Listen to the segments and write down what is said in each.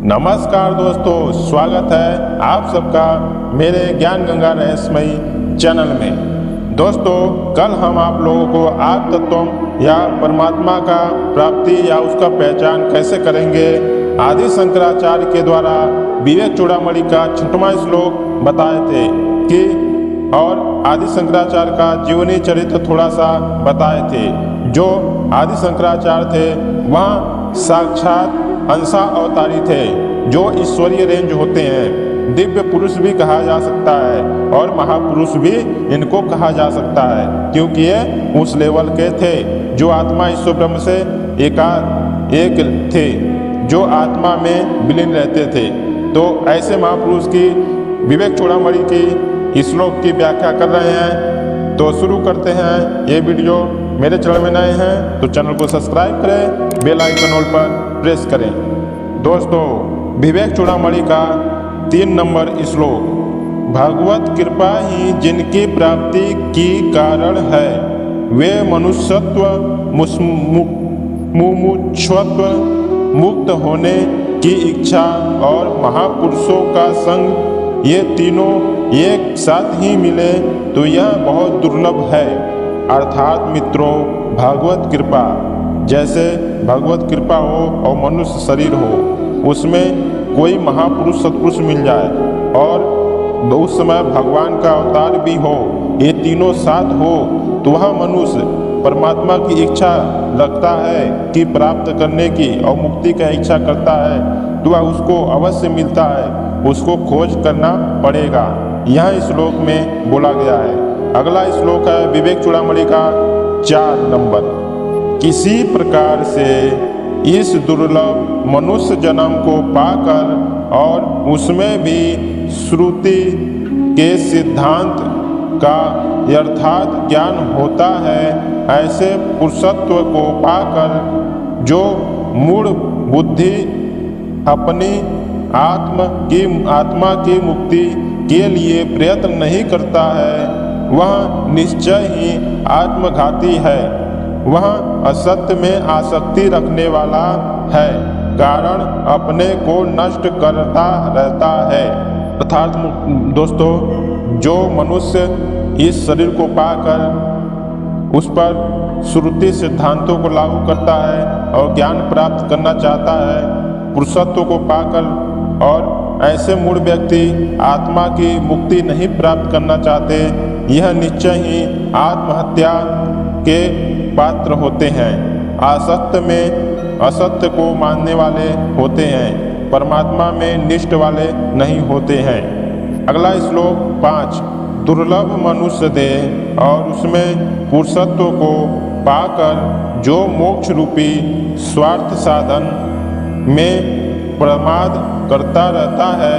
नमस्कार दोस्तों, स्वागत है आप सबका मेरे ज्ञान गंगा रहस्यमयी चैनल में। दोस्तों, कल हम आप लोगों को आत्म तत्व या परमात्मा का प्राप्ति या उसका पहचान कैसे करेंगे आदि शंकराचार्य के द्वारा विवेक चूड़ामणि का 6वां श्लोक बताए थे कि और आदि शंकराचार्य का जीवनी चरित्र थोड़ा सा बताए थे। जो आदि शंकराचार्य थे वह साक्षात हंसा अवतारी थे, जो ईश्वरीय रेंज होते हैं। दिव्य पुरुष भी कहा जा सकता है और महापुरुष भी इनको कहा जा सकता है, क्योंकि ये उस लेवल के थे जो आत्मा ईश्वर ब्रह्म से एक थे, जो आत्मा में विलीन रहते थे। तो ऐसे महापुरुष की विवेक चूड़ामणि की श्लोक की व्याख्या कर रहे हैं। तो शुरू करते हैं। ये वीडियो मेरे चैनल में नए हैं तो चैनल को सब्सक्राइब करें, बेल आइकन ऑल पर प्रेस करें। दोस्तों, विवेक चूड़ामणि का 3 नंबर श्लोक। भगवत कृपा ही जिनकी प्राप्ति की कारण है, वे मनुष्यत्व मुमुक्षुत्व मुक्त होने की इच्छा और महापुरुषों का संग, ये तीनों एक साथ ही मिले तो यह बहुत दुर्लभ है। अर्थात मित्रों, भगवत कृपा, जैसे भगवत कृपा हो और मनुष्य शरीर हो, उसमें कोई महापुरुष सत्पुरुष मिल जाए और उस समय भगवान का अवतार भी हो, ये तीनों साथ हो, तो वह मनुष्य परमात्मा की इच्छा रखता है कि प्राप्त करने की और मुक्ति का इच्छा करता है, तो वह उसको अवश्य मिलता है, उसको खोज करना पड़ेगा। यह श्लोक में बोला गया है। अगला श्लोक है विवेक चूड़ामणि का 4 नंबर। किसी प्रकार से इस दुर्लभ मनुष्य जन्म को पाकर और उसमें भी श्रुति के सिद्धांत का यथार्थ ज्ञान होता है, ऐसे पुरुषत्व को पाकर जो मूढ़ बुद्धि अपनी आत्मा की मुक्ति के लिए प्रयत्न नहीं करता है, वह निश्चय ही आत्मघाती है। वह असत्य में आसक्ति रखने वाला है, कारण अपने को नष्ट करता रहता है। अर्थात दोस्तों, जो मनुष्य इस शरीर को पाकर उस पर श्रुति सिद्धांतों को लागू करता है और ज्ञान प्राप्त करना चाहता है, पुरुषत्व को पाकर, और ऐसे मूढ़ व्यक्ति आत्मा की मुक्ति नहीं प्राप्त करना चाहते, यह निश्चय ही आत्महत्या के पात्र होते हैं। असत्य में असत्य को मानने वाले होते हैं, परमात्मा में निष्ठ वाले नहीं होते हैं। अगला श्लोक 5। दुर्लभ मनुष्य देह और उसमें पुरुषत्व को पाकर जो मोक्ष रूपी स्वार्थ साधन में प्रमाद करता रहता है,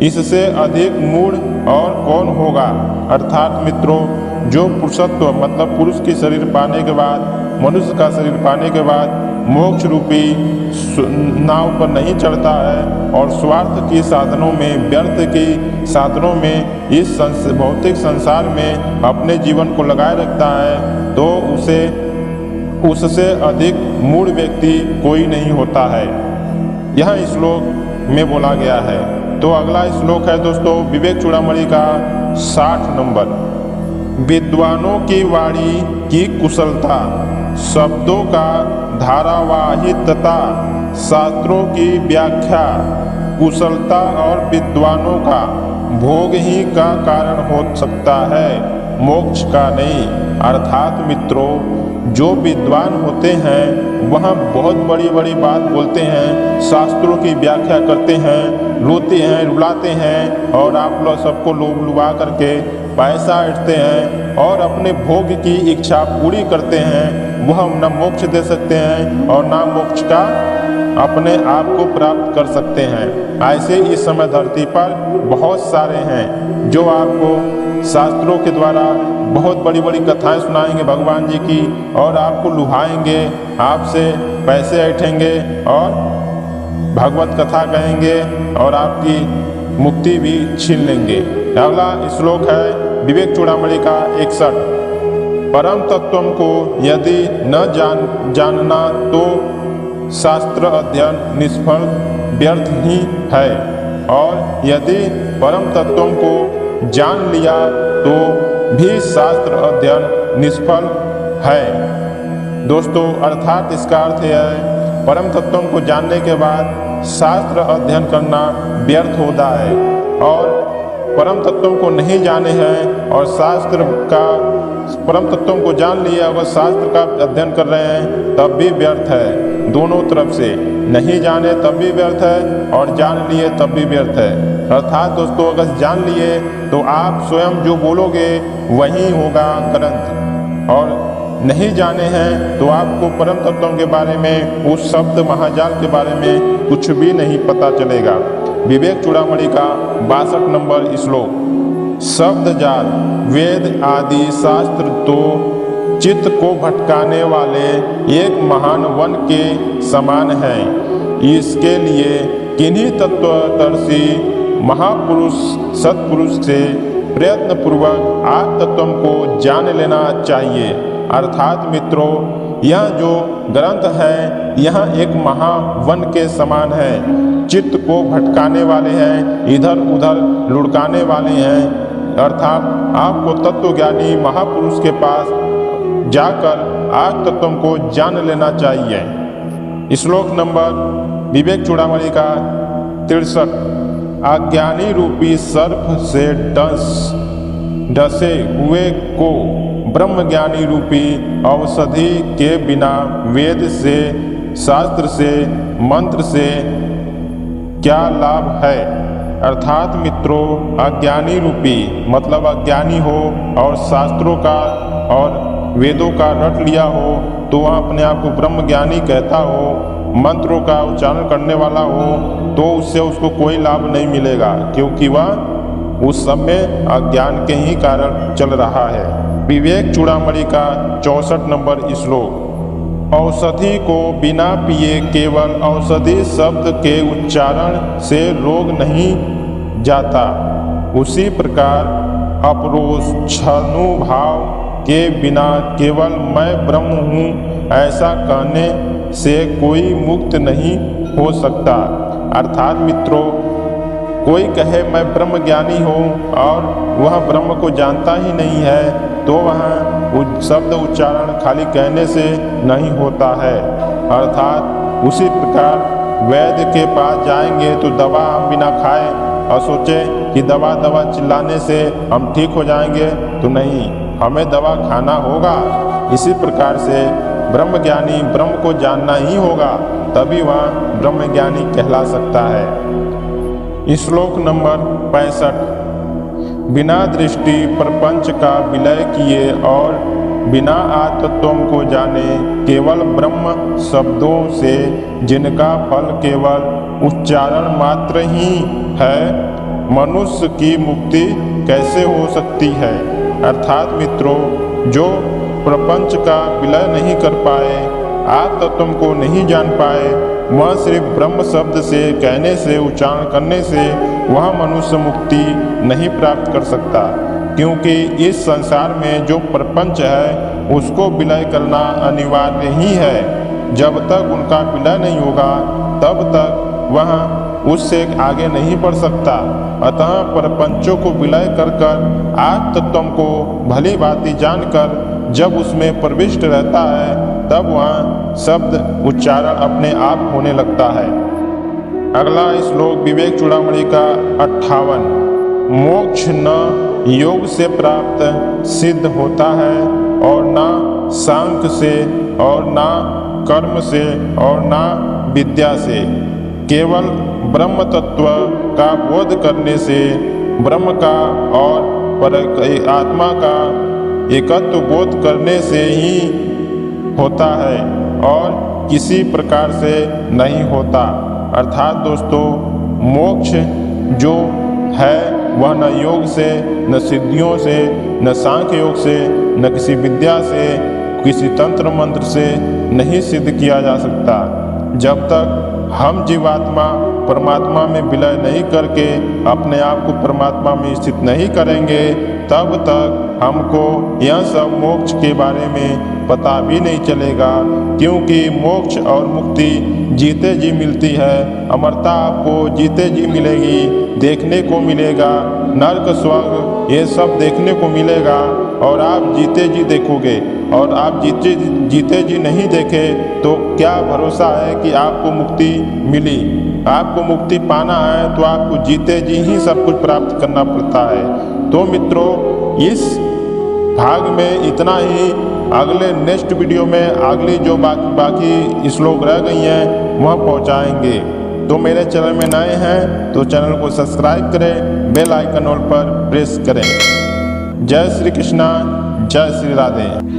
इससे अधिक मूढ़ और कौन होगा। अर्थात मित्रों, जो पुरुषत्व मतलब पुरुष की शरीर पाने के बाद, मनुष्य का शरीर पाने के बाद मोक्ष रूपी नाव पर नहीं चढ़ता है और स्वार्थ की साधनों में, व्यर्थ की साधनों में, इस भौतिक संसार में अपने जीवन को लगाए रखता है, तो उससे अधिक मूढ़ व्यक्ति कोई नहीं होता है। यह श्लोक में बोला गया है। तो अगला श्लोक है दोस्तों विवेक चूड़ामणि का 60 नंबर। विद्वानों की वाणी की कुशलता, शब्दों का धारावाहिकता, शास्त्रों की व्याख्या, कुशलता और विद्वानों का भोग ही का कारण हो सकता है, मोक्ष का नहीं। अर्थात मित्रों, जो विद्वान होते हैं वह बहुत बड़ी बड़ी बात बोलते हैं, शास्त्रों की व्याख्या करते हैं, रोते हैं, रुलाते हैं और आप लोग सबको लुभा करके पैसा ऐंठते हैं और अपने भोग की इच्छा पूरी करते हैं। वह न मोक्ष दे सकते हैं और न मोक्ष का अपने आप को प्राप्त कर सकते हैं। ऐसे इस समय धरती पर बहुत सारे हैं जो आपको शास्त्रों के द्वारा बहुत बड़ी बड़ी कथाएं सुनाएंगे भगवान जी की, और आपको लुभाएंगे, आपसे पैसे ऐंठेंगे और भगवत कथा कहेंगे और आपकी मुक्ति भी छीन लेंगे। अगला श्लोक है विवेक चूड़ामणि का 61। परम तत्व को यदि न जानना तो शास्त्र अध्ययन निष्फल व्यर्थ ही है, और यदि परम तत्वों को जान लिया तो भी शास्त्र अध्ययन निष्फल है। दोस्तों, अर्थात इसका अर्थ यह है, परम तत्वों को जानने के बाद शास्त्र अध्ययन करना व्यर्थ होता है, और परम तत्वों को नहीं जाने हैं और शास्त्र का परम तत्वों को जान लिया अगर शास्त्र का अध्ययन कर रहे हैं तब भी व्यर्थ है। दोनों तरफ से, नहीं जाने तब भी व्यर्थ है और जान लिए तब भी व्यर्थ है। अर्थात दोस्तों, अगर जान लिए तो आप स्वयं जो बोलोगे वही होगा ग्रंथ, और नहीं जाने हैं तो आपको परम तत्वों के बारे में, उस शब्द महाजाल के बारे में कुछ भी नहीं पता चलेगा। विवेक चूड़ामणि का 62 नंबर श्लोक। शब्द जाल, वेद आदि शास्त्र तो चित्त को भटकाने वाले एक महान वन के समान हैं। इसके लिए किन्हीं तत्वदर्शी महापुरुष सत्पुरुष से प्रयत्न पूर्वक आप तत्वों को जान लेना चाहिए। अर्थात मित्रों, यह जो ग्रंथ है यह एक महावन के समान है। चित्त को भटकाने वाले हैं, इधर उधर लुढ़काने वाले हैं। अर्थात आपको तत्वज्ञानी महापुरुष के पास जाकर आप तत्वों को जान लेना चाहिए। श्लोक नंबर विवेक चूड़ामणि का 63। अज्ञानी रूपी सर्प से डसे हुए को ब्रह्मज्ञानी रूपी औषधि के बिना वेद से, शास्त्र से, मंत्र से क्या लाभ है। अर्थात मित्रों, अज्ञानी रूपी मतलब अज्ञानी हो और शास्त्रों का और वेदों का रट लिया हो तो वह अपने आप को ब्रह्मज्ञानी कहता हो, मंत्रों का उच्चारण करने वाला हो तो उससे उसको कोई लाभ नहीं मिलेगा, क्योंकि वह उस सब में अज्ञान के ही कारण चल रहा है। विवेक चूड़ामणि का 64 नंबर श्लोक। औषधि को बिना पिए केवल औषधि शब्द के उच्चारण से रोग नहीं जाता, उसी प्रकार अपरोक्षानुभाव के बिना केवल मैं ब्रह्म हूँ ऐसा कहने से कोई मुक्त नहीं हो सकता। अर्थात मित्रों, कोई कहे मैं ब्रह्म ज्ञानी हूँ और वह ब्रह्म को जानता ही नहीं है तो वह शब्द उच्चारण खाली कहने से नहीं होता है। अर्थात उसी प्रकार वैद्य के पास जाएंगे तो दवा हम बिना खाए और सोचे कि दवा चिल्लाने से हम ठीक हो जाएंगे, तो नहीं, हमें दवा खाना होगा। इसी प्रकार से ब्रह्मज्ञानी ब्रह्म को जानना ही होगा, तभी वह ब्रह्मज्ञानी कहला सकता है। श्लोक नंबर 65। बिना दृष्टि प्रपंच का विलय किए और बिना आत्मतत्वों को जाने केवल ब्रह्म शब्दों से जिनका फल केवल उच्चारण मात्र ही है, मनुष्य की मुक्ति कैसे हो सकती है। अर्थात मित्रों, जो प्रपंच का विलय नहीं कर पाए, आत्मतत्व को नहीं जान पाए, वह सिर्फ ब्रह्म शब्द से कहने से, उच्चारण करने से वह मनुष्य मुक्ति नहीं प्राप्त कर सकता, क्योंकि इस संसार में जो प्रपंच है उसको विलय करना अनिवार्य ही है। जब तक उनका विलय नहीं होगा तब तक वह उससे आगे नहीं बढ़ सकता। अतः प्रपंचों को विलय कर आत्मतत्व को भली भांति जानकर जब उसमें प्रविष्ट रहता है तब वह शब्द उच्चारण अपने आप होने लगता है। अगला श्लोक विवेक चूड़ामणि का 58। मोक्ष न योग से प्राप्त सिद्ध होता है और न सांख्य से और न कर्म से और न विद्या से, केवल ब्रह्म तत्व का बोध करने से, ब्रह्म का और आत्मा का एकत्व बोध करने से ही होता है और किसी प्रकार से नहीं होता। अर्थात दोस्तों, मोक्ष जो है वह न योग से, न सिद्धियों से, न सांख्य योग से, न किसी विद्या से, किसी तंत्र मंत्र से नहीं सिद्ध किया जा सकता। जब तक हम जीवात्मा परमात्मा में विलय नहीं करके अपने आप को परमात्मा में स्थित नहीं करेंगे, तब तक हमको यह सब मोक्ष के बारे में पता भी नहीं चलेगा, क्योंकि मोक्ष और मुक्ति जीते जी मिलती है। अमरता आपको जीते जी मिलेगी, देखने को मिलेगा। नर्क स्वर्ग ये सब देखने को मिलेगा और आप जीते जी देखोगे। और आप जीते जी नहीं देखे तो क्या भरोसा है कि आपको मुक्ति मिली। आपको मुक्ति पाना है तो आपको जीते जी ही सब कुछ प्राप्त करना पड़ता है। तो मित्रों, इस भाग में इतना ही। अगले नेक्स्ट वीडियो में अगली जो बाकी श्लोक रह गई हैं वह पहुंचाएंगे। तो मेरे चैनल में नए हैं तो चैनल को सब्सक्राइब करें, बेल आइकन ऑल पर प्रेस करें। जय श्री कृष्णा, जय श्री राधे।